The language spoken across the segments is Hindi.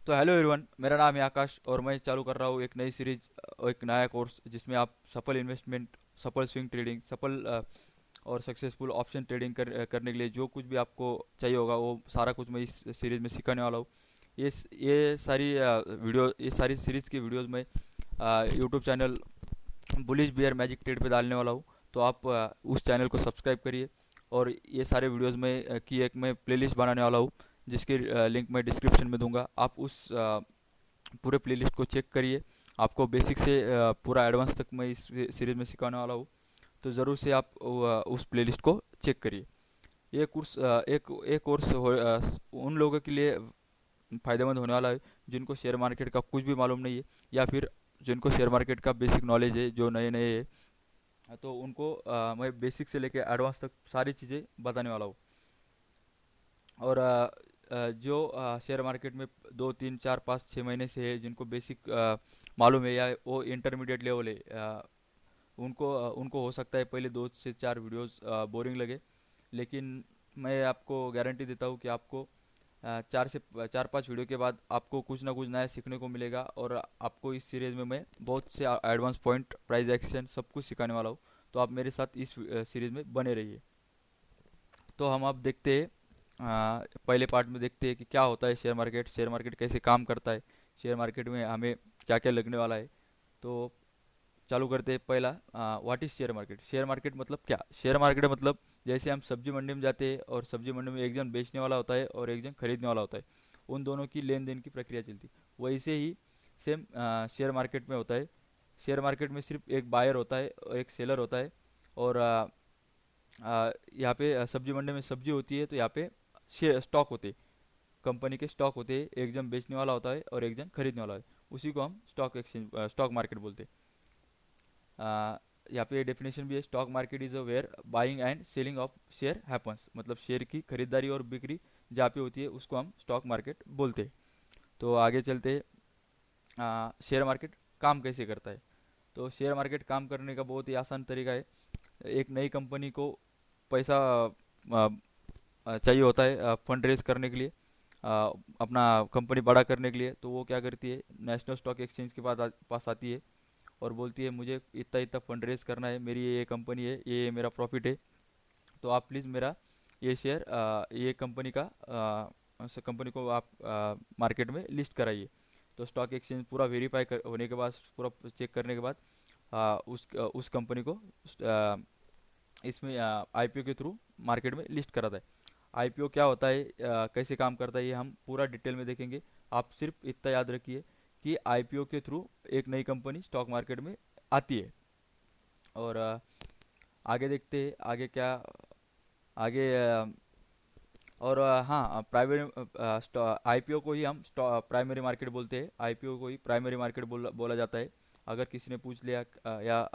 तो हेलो एवरीवन, मेरा नाम है आकाश और मैं चालू कर रहा हूँ एक नई सीरीज, एक नया कोर्स जिसमें आप सफल इन्वेस्टमेंट, सफल स्विंग ट्रेडिंग, सफल और सक्सेसफुल ऑप्शन ट्रेडिंग करने के लिए जो कुछ भी आपको चाहिए होगा वो सारा कुछ मैं इस सीरीज़ में सिखाने वाला हूँ। ये सारी ये सारी सीरीज़ की वीडियोस मैं YouTube channel Bullish Bear Magic Trade पे डालने वाला हूँ। तो आप उस चैनल को सब्सक्राइब करिए। और ये सारे वीडियोस में की एक मैं प्लेलिस्ट बनाने वाला हूँ जिसकी लिंक मैं डिस्क्रिप्शन में दूंगा। आप उस पूरे प्लेलिस्ट को चेक करिए। आपको बेसिक से पूरा एडवांस तक मैं इस सीरीज़ में सिखाने वाला हूँ। तो ज़रूर से आप उस प्लेलिस्ट को चेक करिए। ये कोर्स एक कोर्स उन लोगों के लिए फ़ायदेमंद होने वाला है जिनको शेयर मार्केट का कुछ भी मालूम नहीं है, या फिर जिनको शेयर मार्केट का बेसिक नॉलेज है, जो नए नए है। तो उनको मैं बेसिक से लेकर एडवांस तक सारी चीज़ें बताने वाला हूँ। और जो शेयर मार्केट में 2 3 4 5 6 महीने से है, जिनको बेसिक मालूम है या वो इंटरमीडिएट लेवल है, उनको हो सकता है पहले 2 से 4 वीडियोस बोरिंग लगे। लेकिन मैं आपको गारंटी देता हूँ कि आपको 4 5 वीडियो के बाद आपको कुछ ना कुछ नया सीखने को मिलेगा। और आपको इस सीरीज़ में मैं बहुत से एडवांस पॉइंट, प्राइस एक्शन, सब कुछ सिखाने वाला हूँ। तो आप मेरे साथ इस सीरीज़ में बने रहिए। तो हम अब देखते हैं, पहले पार्ट में देखते हैं कि क्या होता है शेयर मार्केट कैसे काम करता है, शेयर मार्केट में हमें क्या क्या लगने वाला है। तो चालू करते हैं। पहला, what is share market. Share market मतलब क्या? शेयर मार्केट मतलब जैसे हम सब्जी मंडी में जाते हैं और सब्जी मंडी में एक जन बेचने वाला होता है और एक जन खरीदने वाला होता है। उन दोनों की लेन देन की प्रक्रिया चलती है, वैसे ही सेम शेयर मार्केट में होता है। शेयर मार्केट में सिर्फ एक बायर होता है और एक सेलर होता है। और यहाँ पे सब्जी मंडी में सब्जी होती है, तो यहाँ पे शेयर स्टॉक होते हैं, कंपनी के स्टॉक होते हैं। एक जन बेचने वाला होता है और एक जन खरीदने वाला है। उसी को हम स्टॉक एक्सचेंज, स्टॉक मार्केट बोलते हैं। यहाँ पे डेफिनेशन भी है, stock market is a where buying and selling of share happens. मतलब शेयर की खरीदारी और बिक्री जहाँ पे होती है उसको हम स्टॉक मार्केट बोलते हैं। तो आगे चलते हैं, शेयर मार्केट काम कैसे करता है। तो शेयर मार्केट काम करने का बहुत ही आसान तरीका है। एक नई कंपनी को पैसा चाहिए होता है फंड रेज करने के लिए, अपना कंपनी बड़ा करने के लिए। तो वो क्या करती है, नेशनल स्टॉक एक्सचेंज के पास आती है और बोलती है मुझे इतना इतना फंड रेज करना है, मेरी ये कंपनी है, ये मेरा प्रॉफिट है। तो आप प्लीज़ मेरा ये शेयर, ये कंपनी का कंपनी को आप मार्केट में लिस्ट कराइए। तो स्टॉक एक्सचेंज पूरा वेरीफाई होने के बाद, पूरा चेक करने के बाद उस कंपनी को इसमें आईपीओ के थ्रू मार्केट में लिस्ट कराता है। आईपीओ क्या होता है, कैसे काम करता है, ये हम पूरा डिटेल में देखेंगे। आप सिर्फ इतना याद रखिए कि आईपीओ के थ्रू एक नई कंपनी स्टॉक मार्केट में आती है। और आगे देखते हैं आगे क्या, आगे और हाँ, प्राइमरी आईपीओ को ही हम प्राइमरी मार्केट बोलते हैं। आईपीओ को ही प्राइमरी मार्केट बोला जाता है। अगर किसी ने पूछ लिया या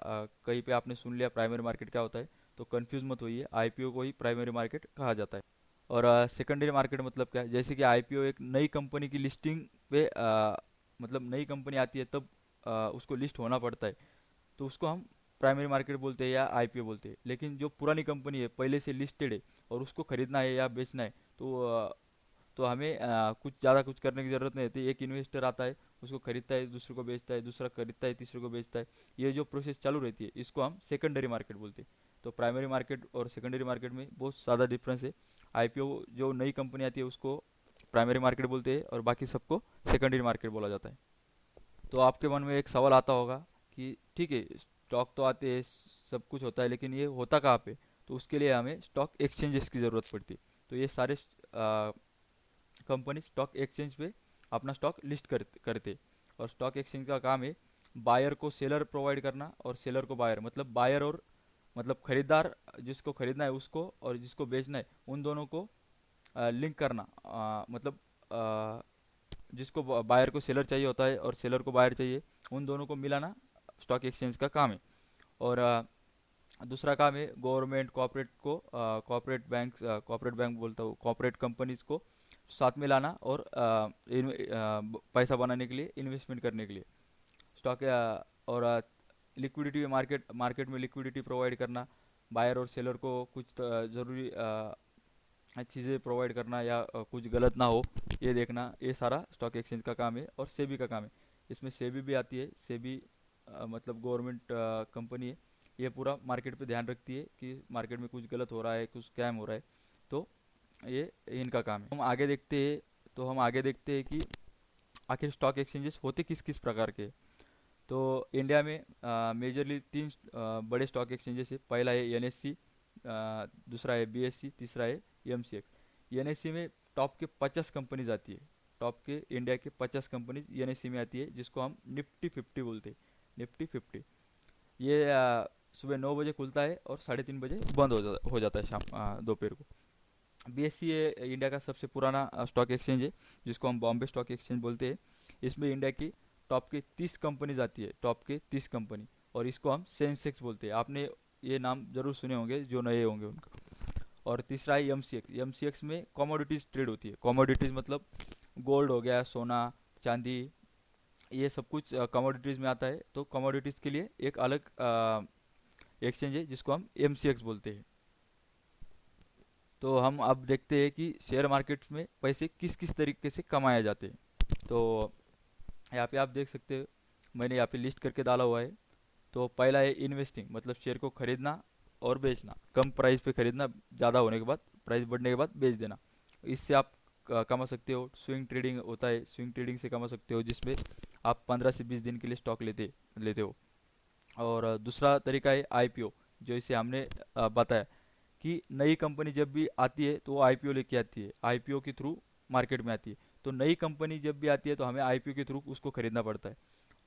कहीं पे आपने सुन लिया प्राइमरी मार्केट क्या होता है, तो कंफ्यूज मत होइए, आईपीओ को ही प्राइमरी मार्केट कहा जाता है। और सेकेंडरी मार्केट मतलब क्या है, जैसे कि आईपीओ एक नई कंपनी की लिस्टिंग पे, मतलब नई कंपनी आती है तब उसको लिस्ट होना पड़ता है। तो उसको हम प्राइमरी मार्केट बोलते हैं या आईपीओ बोलते हैं। लेकिन जो पुरानी कंपनी है, पहले से लिस्टेड है, और उसको खरीदना है या बेचना है, तो हमें कुछ ज़्यादा कुछ करने की ज़रूरत नहीं होती। एक इन्वेस्टर आता है, उसको खरीदता है, दूसरे को बेचता है, दूसरा खरीदता है, तीसरे को बेचता है। ये जो प्रोसेस चालू रहती है इसको हम सेकेंडरी मार्केट बोलते हैं। तो प्राइमरी मार्केट और सेकेंडरी मार्केट में बहुत ज़्यादा डिफरेंस है। आईपीओ जो नई कंपनी आती है उसको प्राइमरी मार्केट बोलते हैं और बाकी सबको सेकेंडरी मार्केट बोला जाता है। तो आपके मन में एक सवाल आता होगा कि ठीक है, स्टॉक तो आते हैं, सब कुछ होता है, लेकिन ये होता कहाँ पे? तो उसके लिए हमें स्टॉक एक्सचेंजेस की ज़रूरत पड़ती है। तो ये सारे कंपनी स्टॉक एक्सचेंज पे अपना स्टॉक लिस्ट करते। और स्टॉक एक्सचेंज का काम है बायर को सेलर प्रोवाइड करना और सेलर को बायर, मतलब बायर और मतलब खरीदार, जिसको खरीदना है उसको और जिसको बेचना है उन दोनों को लिंक करना। मतलब जिसको बायर को सेलर चाहिए होता है और सेलर को बायर चाहिए, उन दोनों को मिलाना स्टॉक एक्सचेंज का काम है। और दूसरा काम है गवर्नमेंट, कॉर्पोरेट बैंक बोलता हूँ, कॉर्पोरेट कंपनीज को साथ में लाना और पैसा बनाने के लिए, इन्वेस्टमेंट करने के लिए स्टॉक। और लिक्विडिटी, मार्केट में लिक्विडिटी प्रोवाइड करना। बायर और सेलर को कुछ ज़रूरी चीज़ें प्रोवाइड करना या कुछ गलत ना हो ये देखना, ये सारा स्टॉक एक्सचेंज का काम है और सेबी का काम है। इसमें सेबी भी आती है। सेबी मतलब गवर्नमेंट कंपनी है। ये पूरा मार्केट पे ध्यान रखती है कि मार्केट में कुछ गलत हो रहा है, कुछ स्कैम हो रहा है। तो ये इनका काम है। हम आगे देखते हैं कि आखिर स्टॉक एक्सचेंजेस होते किस किस प्रकार के हैं। तो इंडिया में मेजरली तीन बड़े स्टॉक एक्सचेंजेस है। पहला है एनएससी, दूसरा है बीएससी, तीसरा है एमसीएक्स। एनएससी में टॉप के 50 कंपनीज आती है। टॉप के इंडिया के 50 कंपनीज एनएससी में आती है, जिसको हम निफ्टी 50 बोलते हैं। निफ्टी 50 ये सुबह 9 बजे खुलता है और 3:30 बजे बंद हो जाता है शाम दोपहर को। बीएससी है इंडिया का सबसे पुराना स्टॉक एक्सचेंज है, जिसको हम बॉम्बे स्टॉक एक्सचेंज बोलते हैं। इसमें इंडिया की टॉप के 30 कंपनीज आती है, टॉप के 30 कंपनी, और इसको हम सेंसेक्स बोलते हैं। आपने ये नाम जरूर सुने होंगे जो नए होंगे उनका। और तीसरा है एमसीएक्स। एमसीएक्स में कमोडिटीज़ ट्रेड होती है। कमोडिटीज़ मतलब गोल्ड हो गया, सोना, चांदी, ये सब कुछ कमोडिटीज़ में आता है। तो कमोडिटीज़ के लिए एक अलग एक्सचेंज है जिसको हम एमसीएक्स बोलते हैं। तो हम अब देखते हैं कि शेयर मार्केट में पैसे किस किस तरीके से कमाए जाते हैं। तो यहाँ पे आप देख सकते हो, मैंने यहाँ पे लिस्ट करके डाला हुआ है। तो पहला है इन्वेस्टिंग, मतलब शेयर को खरीदना और बेचना। कम प्राइस पे खरीदना, ज़्यादा होने के बाद, प्राइस बढ़ने के बाद बेच देना। इससे आप कमा सकते हो। स्विंग ट्रेडिंग होता है, स्विंग ट्रेडिंग से कमा सकते हो, जिसमें आप 15 से 20 दिन के लिए स्टॉक लेते लेते हो। और दूसरा तरीका है आईपीओ, जो इसे हमने बताया कि नई कंपनी जब भी आती है तो वो आईपीओ लेके आती है, आईपीओ के थ्रू मार्केट में आती है। तो नई कंपनी जब भी आती है तो हमें आईपीओ के थ्रू उसको खरीदना पड़ता है।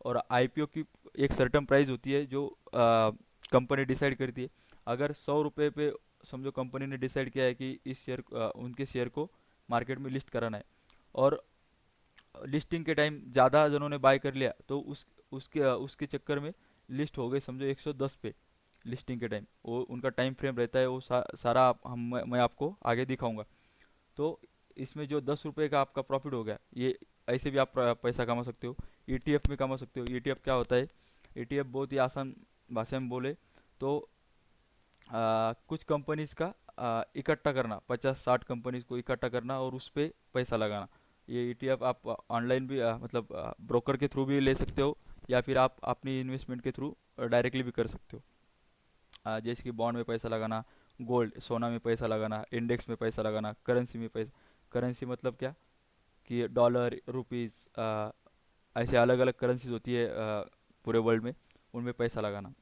और आईपीओ की एक सर्टन प्राइस होती है जो कंपनी डिसाइड करती है। अगर 100 रुपये पे समझो कंपनी ने डिसाइड किया है कि इस शेयर उनके शेयर को मार्केट में लिस्ट कराना है, और लिस्टिंग के टाइम ज़्यादा जनों ने बाय कर लिया, तो उसके चक्कर में लिस्ट हो गई समझो 110 पे। लिस्टिंग के टाइम वो उनका टाइम फ्रेम रहता है, वो सारा मैं आपको आगे दिखाऊंगा। तो इसमें जो 10 रुपये का आपका प्रॉफिट हो गया, ये ऐसे भी आप पैसा कमा सकते हो। ईटीएफ में कमा सकते हो। ईटीएफ क्या होता है? ईटीएफ बहुत ही आसान भाषा में बोले तो कुछ कंपनीज का इकट्ठा करना, 50-60 कंपनीज को इकट्ठा करना और उस पर पैसा लगाना। ये ईटीएफ आप ऑनलाइन भी मतलब ब्रोकर के थ्रू भी ले सकते हो, या फिर आप अपनी इन्वेस्टमेंट के थ्रू डायरेक्टली भी कर सकते हो। जैसे कि बॉन्ड में पैसा लगाना, गोल्ड सोना में पैसा लगाना, इंडेक्स में पैसा लगाना, करेंसी में पैसा। करेंसी मतलब क्या कि डॉलर, रुपीज़, ऐसे अलग अलग करेंसीज होती है पूरे वर्ल्ड में, उनमें पैसा लगाना।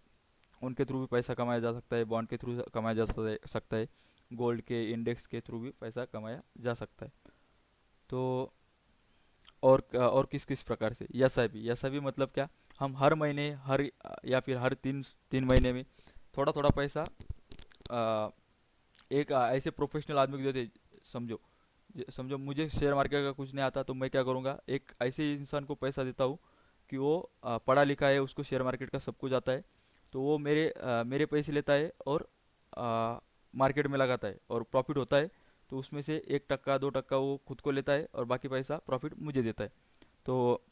उनके थ्रू भी पैसा कमाया जा सकता है, बॉन्ड के थ्रू कमाया जा सकता है, गोल्ड के इंडेक्स के थ्रू भी पैसा कमाया जा सकता है। तो और किस किस प्रकार से? एसआईपी। एसआईपी मतलब क्या? हम हर महीने, या फिर हर तीन तीन महीने में थोड़ा थोड़ा पैसा अ, एक ऐसे प्रोफेशनल आदमी को देते। समझो समझो मुझे शेयर मार्केट का कुछ नहीं आता, तो मैं क्या करूँगा, एक ऐसे इंसान को पैसा देता हूँ कि वो पढ़ा लिखा है, उसको शेयर मार्केट का सब कुछ आता है। तो वो मेरे पैसे लेता है और मार्केट में लगाता है, और प्रॉफिट होता है तो उसमें से 1%, 2% वो खुद को लेता है और बाकी पैसा प्रॉफिट मुझे देता है। तो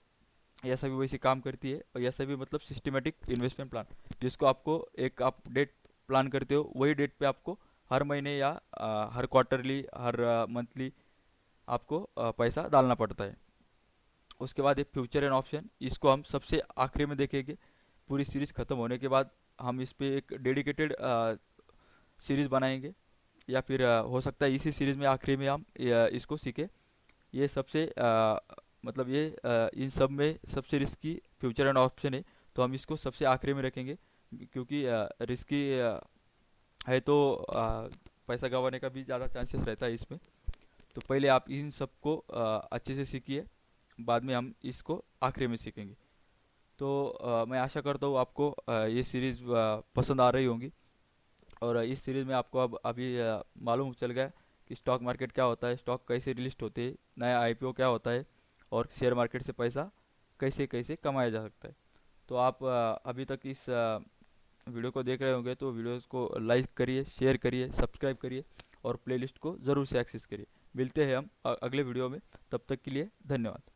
ऐसा भी वैसे काम करती है। और ऐसा भी मतलब सिस्टमेटिक इन्वेस्टमेंट प्लान, जिसको आपको एक आप डेट प्लान करते हो, वही डेट पे आपको हर महीने या हर क्वार्टरली, हर मंथली आपको पैसा डालना पड़ता है। उसके बाद एक फ्यूचर एंड ऑप्शन, इसको हम सबसे आखिरी में देखेंगे। पूरी सीरीज़ ख़त्म होने के बाद हम इस पे एक डेडिकेटेड सीरीज़ बनाएंगे, या फिर हो सकता है इसी सीरीज़ में आखिरी में हम इसको सीखें। ये सबसे मतलब ये इन सब में सबसे रिस्की फ्यूचर एंड ऑप्शन है, तो हम इसको सबसे आखिरी में रखेंगे। क्योंकि रिस्की है तो पैसा गंवाने का भी ज़्यादा चांसेस रहता है इसमें। तो पहले आप इन सबको अच्छे से सीखिए, बाद में हम इसको आखिरी में सीखेंगे। तो मैं आशा करता हूँ आपको ये सीरीज़ पसंद आ रही होंगी। और इस सीरीज़ में आपको अब अभी मालूम चल गया कि स्टॉक मार्केट क्या होता है, स्टॉक कैसे लिस्ट होते हैं, नया आईपीओ क्या होता है, और शेयर मार्केट से पैसा कैसे कैसे कमाया जा सकता है। तो आप अभी तक इस वीडियो को देख रहे होंगे, तो वीडियोस को लाइक करिए, शेयर करिए, सब्सक्राइब करिए, और प्लेलिस्ट को ज़रूर से एक्सेस करिए। मिलते हैं हम अगले वीडियो में। तब तक के लिए धन्यवाद।